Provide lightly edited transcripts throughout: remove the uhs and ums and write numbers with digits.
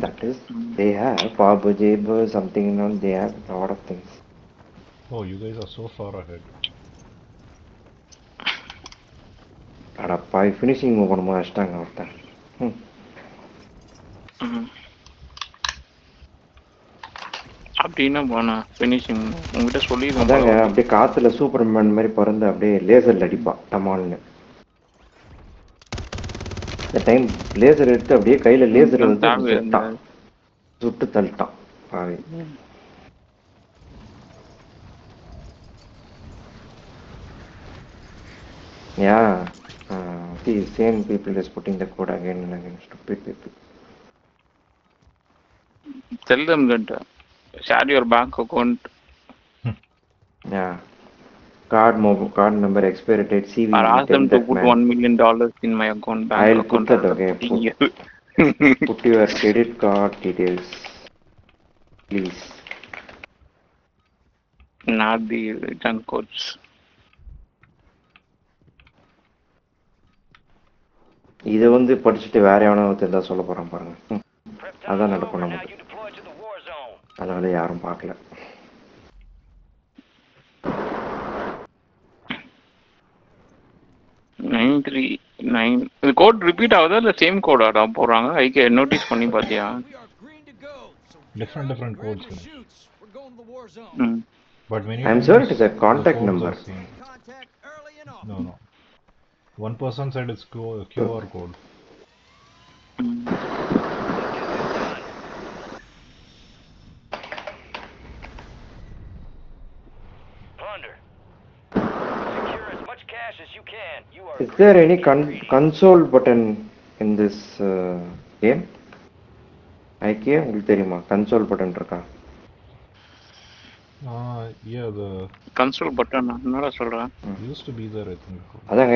that is. They have Pablo Jabo, something, they have a lot of things. Oh, you guys are so far ahead. அடப்பா finishing move பண்ணும்போது அடிச்சிட்டாங்க ஒருத்தன். அப்படின்னா போனா finishing உங்ககிட்ட சொல்லிருக்கேன். அதாங்க அப்படியே காத்துல சூப்பர்மேன் மாதிரி பறந்து அப்படியே லேசர்ல அடிப்பான் டமால்னு. இந்த டைம் லேசர் எடுத்து அப்படியே கையில லேசர் வந்து சுட்டு தள்ளிட்டான் பாவி. Yeah, the same people is putting the code again and again. Stupid people. Tell them that share your bank account. Yeah. Card number, expiry date, CV. Or ask them to put $1 million in my account. I'll put that, okay. Put your credit card details, please. Not the junk codes. இதை வந்து படிச்சுட்டு வேற எவனோ தெரிஞ்சா சொல்ல போறான் பாருங்க. அதான் நடக்கும் நமக்கு. அதனால யாரும் பார்க்கல. 939 இந்த கோட் ரிப்பீட் ஆகுதா இல்ல சேம் கோடா போறாங்க? ஐகே நோட்டீஸ் பண்ணி பாத்தியா? Different codes. But many I'm sure it is a contact number. No. One person said it's QR code. Is there any console button in this game? ஐக்கிய உங்களுக்கு தெரியுமா console button இருக்கா? Yeah, the console button என்னடா சொல்றேன்? Used to be there, I think. அதாங்க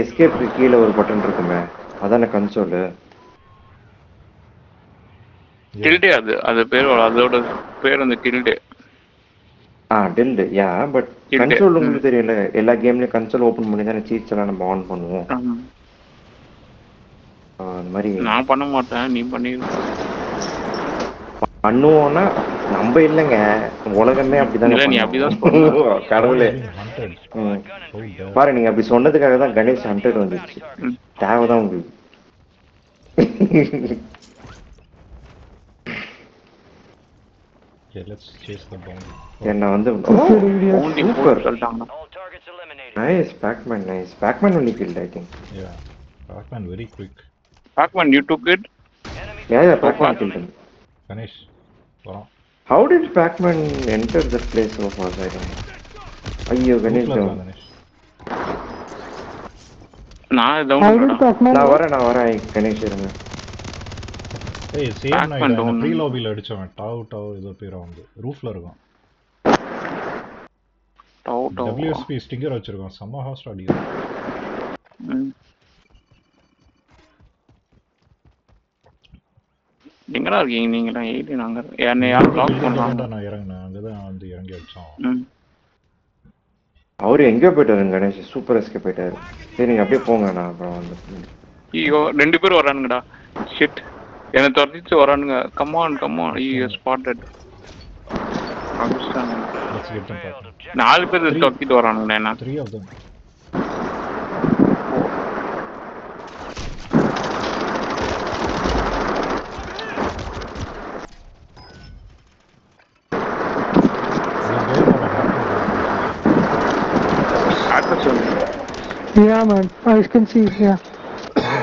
escape கீழ ஒரு button இருக்குமே. அதானே console. tilde அது பேர் அதோட பேர் அந்த tilde. tilde, yeah, but console உங்களுக்கு தெரியல. எல்லா கேம்லயும் console ஓபன் பண்ணி தான சீட்ஸ் எல்லாம் நம்ம ஆன் பண்ணுவோம். அந்த மாதிரி நான் பண்ண மாட்டேன், நீ பண்ணிரு. பண்ணுவோம்னா நம்ம இல்லைங்க, உலகமே அப்படிதான். நீ அப்படிதான் கடவுளே பாரு, நீங்க அப்படி சொன்னதுக்காக தான் கணேஷ் 100 வந்துச்சு. தேவைதான் உங்களுக்கு. Let's chase the bounty. என்ன வந்து super. Nice, Pac-Man, nice. Pac-Man only killed, I think. Yeah, Pac-Man very quick. Pac-Man, you took it? Yeah, Pac-Man killed him. Ganesh, how did Pac-Man enter that place so fast? I don't know. Ayyo, Ganesh down. நான் வரேன் Ganesh இருங்க. Hey, same night pre-lobbyல அடிச்சவன் டாவ் ஏதோ பேரா வந்து ரூஃப்ல இருக்கான். WSP Stinger வச்சிருக்கான், செம்ம ஹாஸ்ட் அடிக்குது. எங்கடா இருக்கீங்க நீங்க? ஏறி நாங்க என்ன யார் லாக் பண்றாங்க? நான் இறங்குனேன், அங்க தான் வந்து இறங்கி அடிச்சான். அவரு எங்க போயிட்டாரு கணேஷ்? சூப்பர் எஸ்கேப் போயிட்டாரு. சரி நீங்க அப்படியே போங்க, நான் அப்புறம் வந்து. ஐயோ ரெண்டு பேர் வரானுங்கடா. ஷிட், என்ன துரத்திட்டு வரானுங்க. கம் ஆன் ஐயோ ஸ்பாட்டட். அடிச்சாங்க. 4 பேர் துரத்திட்டு வரானுங்க. என்ன 3 of them. Yeah, man. I can see. Yeah.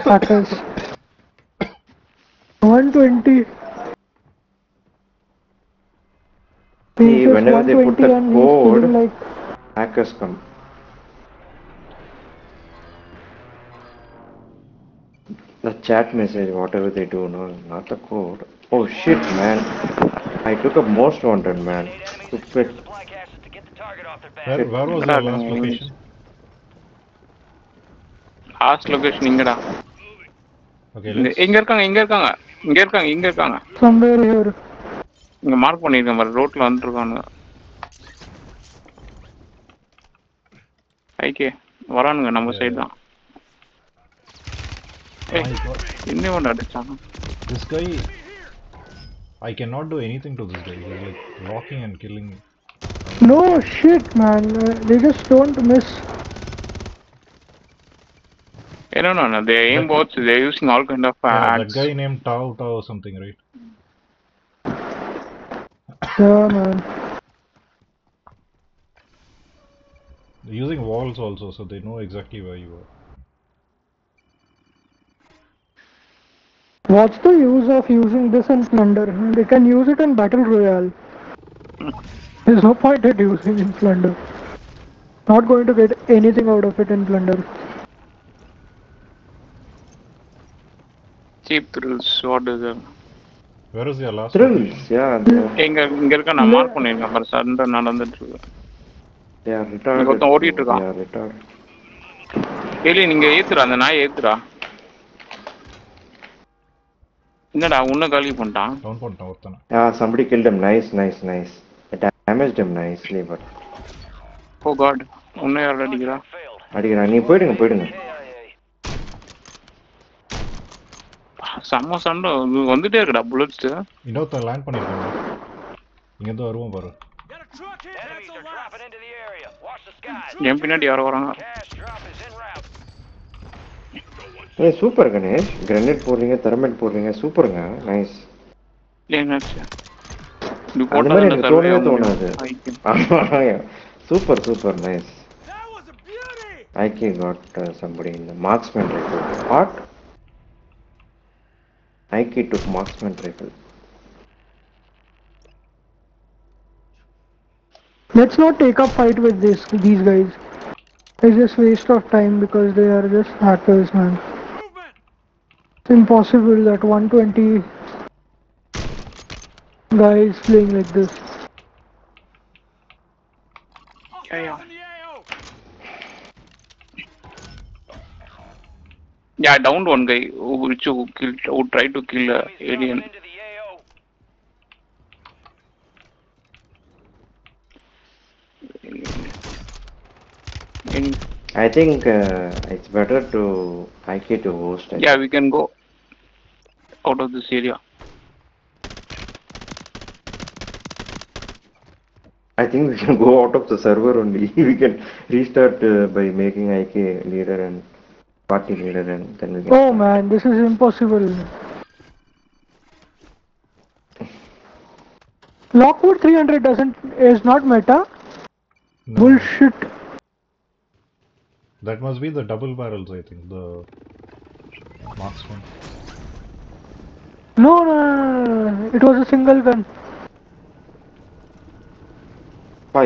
Hackers. 120. See, whenever they put the code, like hackers come. The chat message, whatever they do, no, not the code. Oh shit, man! I took up most wanted, man. Stupid. Where was the last location? last location ingada. Okay, இங்க இருக்காங்க. Somewhere here. இங்க mark பண்ணிருக்கேன் பாரு, ரோட்ல வந்துருக்கானுங்க. ஐகே வரானுங்க நம்ம side தான். இன்னும் ஒன்று அடிச்சாங்க. This guy I cannot do anything to this guy. He's like walking and killing me. No shit, man. They just don't miss. No. They aim bots. They're using all kind of Yeah, that ads. guy named Tao or something, right? Yeah, man. They're using walls also, so they know exactly where you are. What's the use of using this in Plunder? They can use it in Battle Royale. There's no point in using in Plunder. Not going to get anything out of it in Plunder. Cheap thrills. What is it? Where is your last Thrills, location? yeah. இங்க இருக்க நான் mark பண்ணிருக்கேன் பாரு சண்டை நடந்துட்டு இருக்கு. They are இங்க retarded. ஒருத்தன் ஓடிட்டு They இருக்கான். are retarded. ஏலி நீங்க ஏத்துறா அந்த நாய் ஏத்துறா. என்னடா உன்ன காலி பண்ணிட்டான். Down பண்ணிட்டான் ஒருத்தனை. Yeah, somebody killed him. Nice. I damaged him nicely, but. Oh god. உன்னை யார் அடிக்கிறா? அடிக்கிறா. நீ போயிடுங்க. செம்ம சண்டை வந்துட்டே இருக்குடா புல்லட்ஸ். இன்னொருத்தன் லேண்ட் பண்ணிருக்காங்க. இங்க இருந்து வருவோம் பாரு. என் பின்னாடி யாரோ வராங்க. ஏய் சூப்பர் கணேஷ். கிரனேட் போடுறீங்க, தெர்மைட் போடுறீங்க. சூப்பருங்க. நைஸ். என்னாச்சு? இது அந்த மாதிரி எனக்கு போட்டா தோணாது. Super, nice. IK got somebody in the marksman rifle. What? IK took marksman rifle. Let's not take up fight with these guys. It's just waste of time because they are just hackers, man. It's impossible that 120 guys playing like this. Yeah, I downed one guy who tried to kill an alien. I think it's better to IK to host. Yeah, we can go out of this area. I think we can go out of the server only. We can restart by making IK leader and party leader, and then we can. Oh man, this is impossible. Lockwood 300 is not meta. No. Bullshit. That must be the double barrels, I think. The marksman. No. It was a single gun.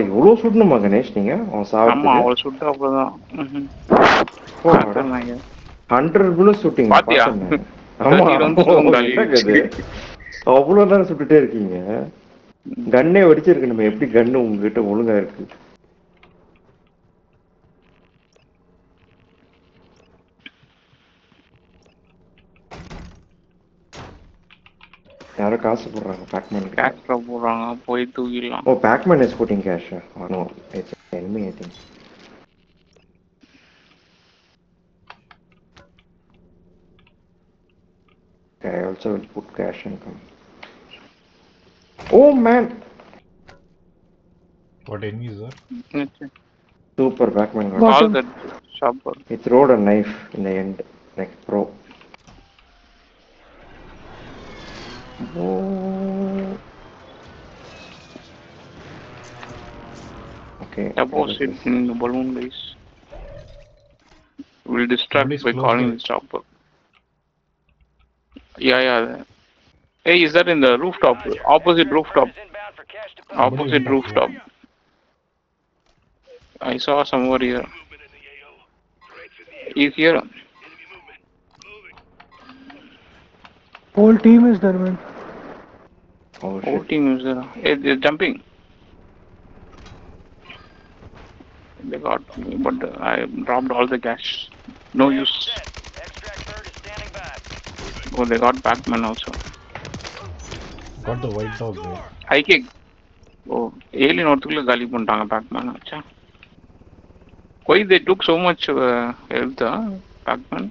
இவ்வளோ சுடணுமா கணேஷ் நீங்க ஆமா அவளை சுட்டு அவ்வளவுதான் 100 bullet shooting பாத்தியா அவ்வளோ நேரம் சுட்டுட்டே இருக்கீங்க கன்னே வெடிச்சிருக்கு நம்ம எப்படி கன்னு உங்ககிட்ட ஒழுங்கா இருக்கு யாரோ காசு போடுறாங்க பேக்மேன் கேஷ் போடுறாங்க போய் தூக்கிடலாம் oh Pacman is putting cash no it's enemy I think okay, I also will put cash and come oh man what enemies are super backman got all that shopper it throwed a knife in the end like pro okay opposite in the balloon guys will distract by calling the chopper yeah hey is that in the rooftop opposite rooftop I saw somewhere here he's here Whole team is there, man. Whole team is there. Hey, they're jumping. They got me, but I dropped all the cash. No use. Oh, they got Pac-Man also. Got the white dog there. I kick. Oh, alien orthukla gali pannanga Pac-Man. Acha. Why they took so much health, Pac-Man?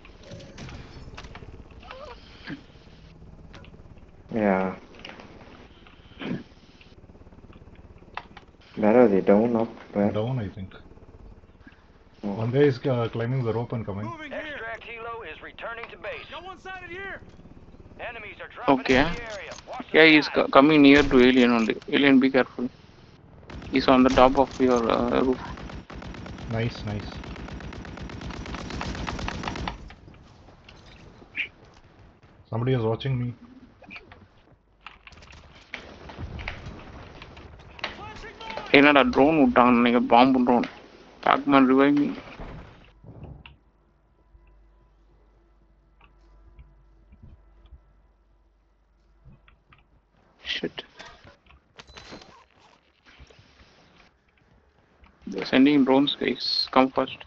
Yeah. Where are they? Down, up, where? Down, I think. Oh. One guy is climbing the rope and coming. Extract helo is returning to base. No one sighted here. Enemies are dropping Okay. into the area. Watch the Yeah, he's skies. coming near to alien only. Alien, be careful. He's on the top of your roof. Nice, nice. Somebody is watching me. என்னடா drone விட்டாங்க நீங்க பாம்பு drone. Pac-Man revive me. Shit. They're sending drones, guys. Come first.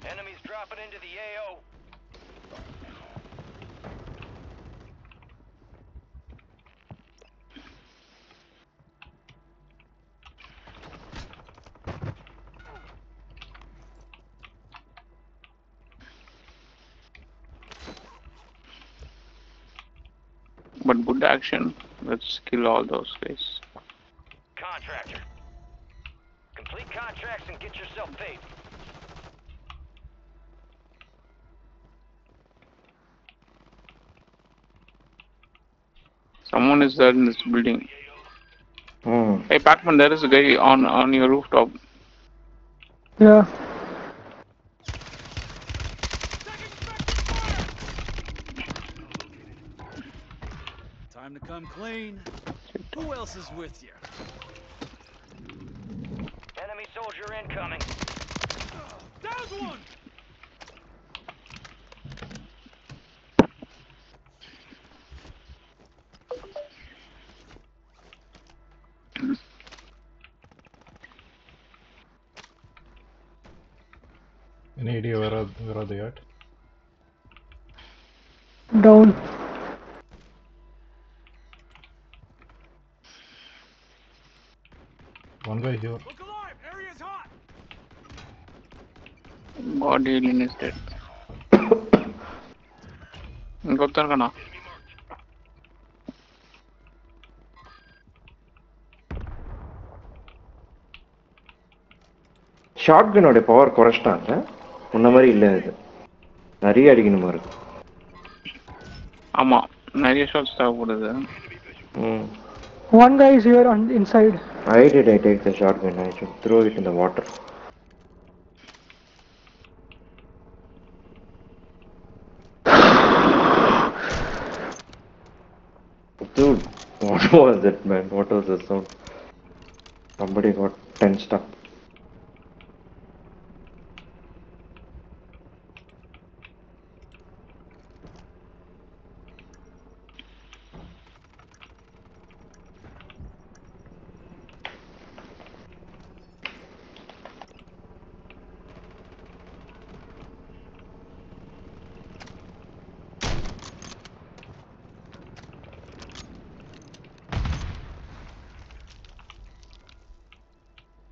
Enemies dropping into the AO. But good action. Let's kill all those guys. Contractor. Complete contracts and get yourself paid. Someone is there in this building. Hmm. Hey Pac-Man, there is a guy on your rooftop. Yeah. Time to come clean. Who else is with you? Enemy soldier incoming. Down's one! Any idea where are they at? Down. One guy here. Look alive! Area's hot! God, alien is dead. ఇంకొత్తాను కన్నా. ஷாட்கனோட power குறைச்சிட்டாங்க. முன்ன மாதிரி இல்லை இது. நிறைய அடிக்கணுமா இருக்கு. ஆமா, நிறைய shots தேவைப்படுது. One guy is here on inside. I take the shotgun. I should throw it in the water. Dude, what was that, man? What was the sound? Somebody got tensed up.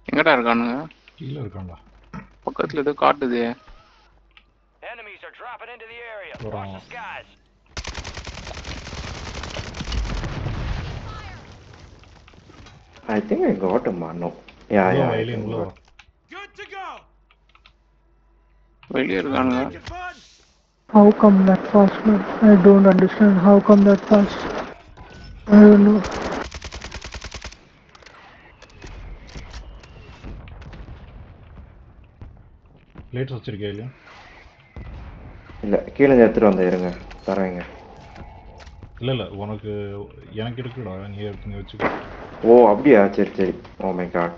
எங்கடா இருக்கானுங்க? கீழ இருக்கான்டா. பக்கத்துல ஏதோ காட்டுதே. Enemies are dropping into the area. Hold Watch on. the skies. I think I got him, man. No. Yeah, Blow, yeah. I alien think blow. got- Good to go! வெளியே இருக்கானுங்க. Take it, bud! How come that fast, man? I don't understand. How come that fast? I don't know. Plates வச்சிருக்கே இல்லையா? இல்ல கீழே இருந்து எடுத்துட்டு வந்த இருங்க தரேங்க. இல்ல உனக்கு எனக்கு இருக்குடா, நீ எடுத்து வச்சுக்கோ. ஓ அப்படியா? சரி சரி. Oh my god.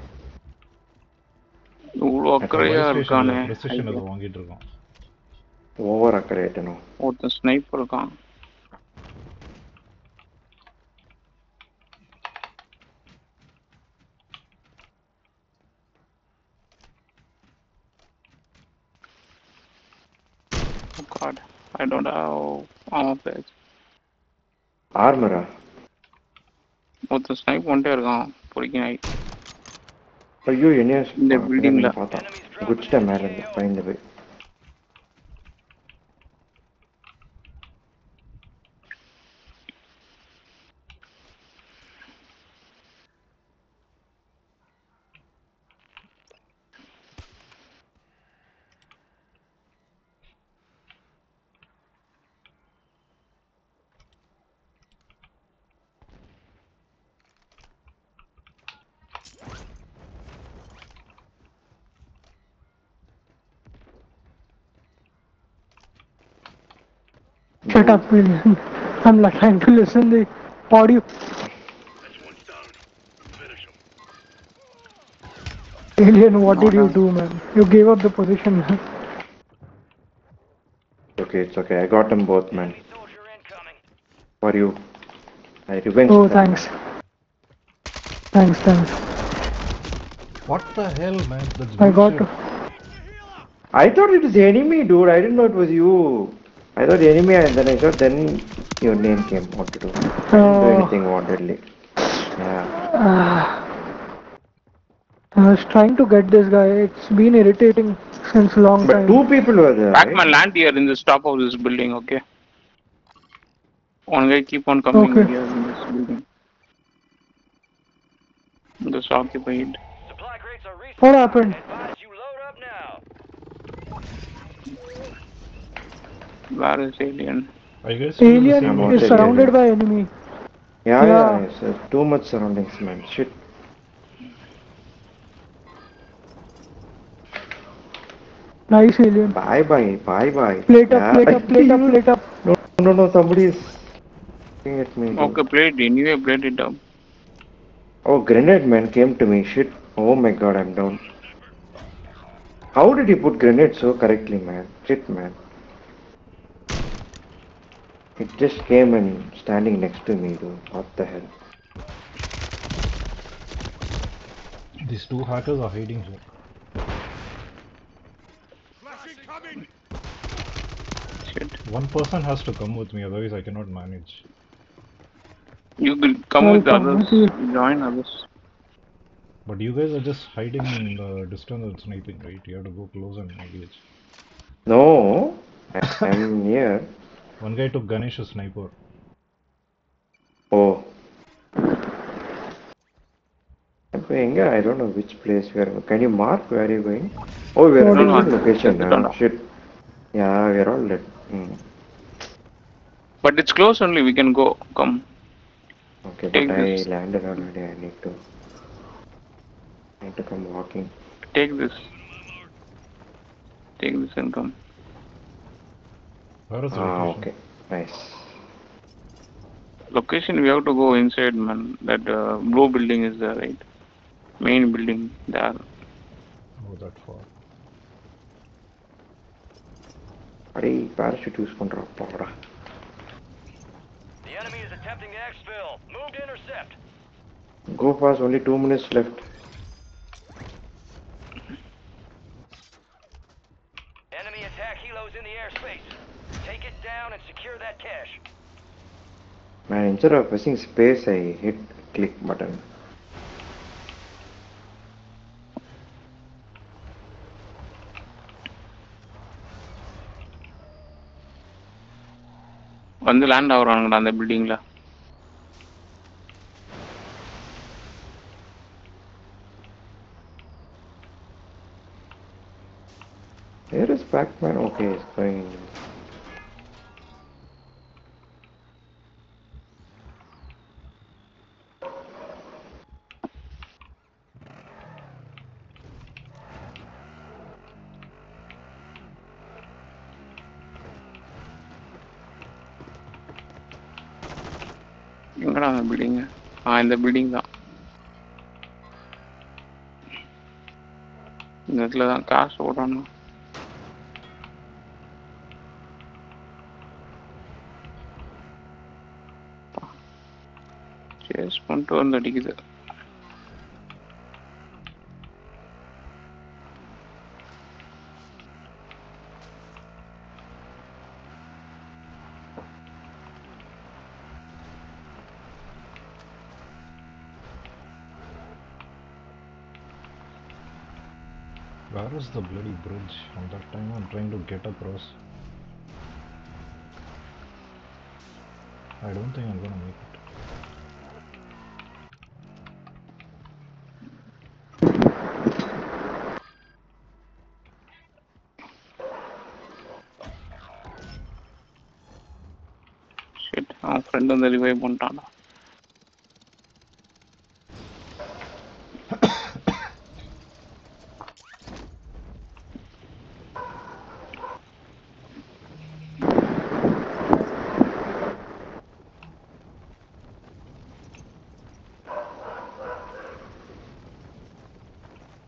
இவ்வளோ அக்கறையா இருக்கானே. ப்ரெசிஷன் அதை வாங்கிட்டு இருக்கான். ஓவர் அக்கறையாட்டணும். ஒருத்தன் ஸ்னைப்பர் இருக்கான். Oh God, I don't have armor plates. ஆர்மரா? ஒருத்தன் ஸ்னைப் பண்ணிட்டே இருக்கான். பொறிக்க நாய். ஐயோ என்ன இந்த buildingல. பார்த்தா குச்சிட்டேன் மேல இருந்து பயந்து போய். Shut up, Alien. I'm trying to listen the audio. Alien, what did you do, man? You gave up the position, man. Okay, it's okay. I got them both, man. Soldier incoming. For you. I revenged Oh, them. thanks. Thanks. What the hell, man? That's I got bullshit. I thought it was the enemy, dude. I didn't know it was you. I thought the enemy, and then I thought then your name came. What to do? I didn't do anything wantedly. Yeah. I was trying to get this guy. It's been irritating since long But time. two people were there, right? Pac-Man, land here in the top of this building, okay? One guy keep on coming Okay. here in this building. This occupied. Supply crates are reset. What happened? Advise you load up now. Where is Alien? Are you guys still in the Alien same I'm is outside location? surrounded area. by enemy. Yeah, it's too much surroundings, man. Shit. Nice, Alien. Bye. Plate up. No, somebody is looking at me. Dude. Okay, played. Anyway, played it up. Oh, grenade man came to me. Shit. Oh my god, I'm down. How did he put grenade so correctly, man? Shit, man. It just came and standing next to me, dude. What the hell? These two hackers are hiding here. Shit. One person has to come with me, otherwise I cannot manage. You will come with the Welcome. others. Join others. But you guys are just hiding in the distance and sniping, right? You have to go close and engage. No, I'm near. One guy took Ganesh's sniper. Oh. I don't know which place we are. Can you mark where you're going? Oh, we are in No, the same location. Just don't know. Shit. Yeah, we are all dead. But it's close only. We can go. Come. Okay, Take but this. I landed already. I need to come walking. Take this. Take this and come. Where is the location? Okay. Nice. Location, we have to go inside, man. That blue building is there, right? Main building there. Oh, that far. Adey, parachute use பண்றா போடா. The enemy is attempting to exfil. Move to intercept. Go fast, only 2 minutes left. Enemy attack helos in the airspace. Take it down and secure that cache. Man, instead of pressing space, I hit click button. வந்து land ஆகுறாங்கடா அந்த பில்டிங்ல. Where is Pac-Man? Okay, it's going. எங்கடா அந்த building? இந்த building தான். இந்த இடத்துல தான் காசு ஓடணும். சேஸ் பண்ணிட்டு வந்து அடிக்குது. Where is the bloody bridge? On that time I'm trying to get across. I don't think I'm gonna make it. Shit, அவன் ஃப்ரெண்ட் வந்து revive பண்ணிட்டான்டா.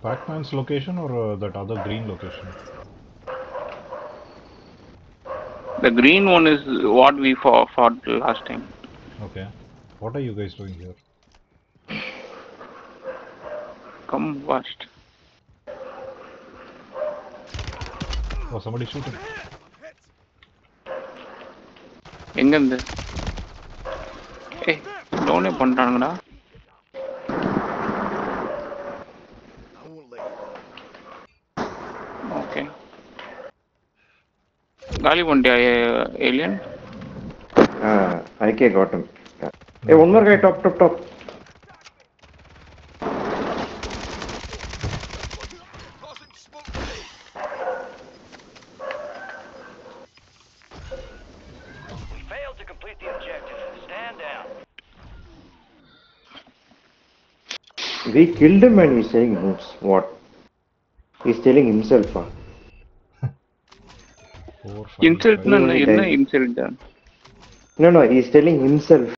Pac-Man's location or that other green location? The green one is what we fought last time. Okay. What are you guys doing here? Come first. Oh, somebody shooting. எங்க இருந்து? ஏய், டோனே பண்றாங்கடா. Okay. காலி பண்ணிட்டியா alien? IK got him. Hey, one more guy, top. We failed to complete the objective. Stand down. We killed him and he's saying moves. What? He's telling himself. இன்சல்ட்னா என்ன insult? No, he's telling himself.